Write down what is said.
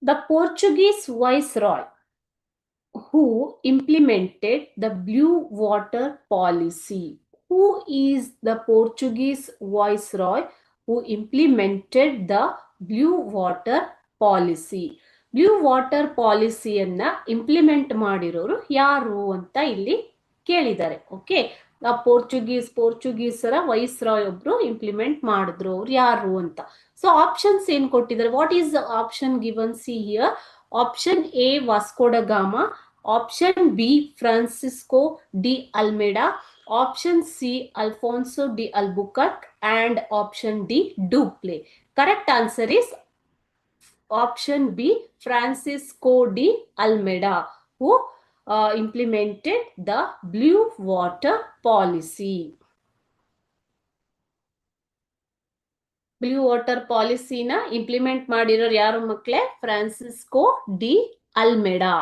The Portuguese viceroy who implemented the blue water policy. Who is the Portuguese viceroy who implemented the blue water policy? Blue water ಪಾಲಿಸಿಯನ್ನ implement ಮಾಡಿರೋರು ಯಾರು ಅಂತ ಇಲ್ಲಿ ಕೇಳಿದ್ದಾರೆ. Okay, ಪೋರ್ಚುಗೀಸರ viceroy ಒಬ್ರು implement ಮಾಡಿದ್ರು. ಅವ್ರು ಯಾರು ಅಂತ. ಸೊ ಆಪ್ಷನ್ಸ್ ಏನ್ ಕೊಟ್ಟಿದ್ದಾರೆ? What is the option given? See here. Option A Vasco da Gama, option B Francisco de Almeida, option C Afonso de Albuquerque, and option D Duplé. Correct answer is option B Francisco de Almeida, who implemented the blue water policy. Blue water ಪಾಲಿಸಿನ implement ಮಾಡಿರೋರು ಯಾರು ಮಕ್ಕಳೇ? Francisco de ಅಲ್ಮೆಡಾ.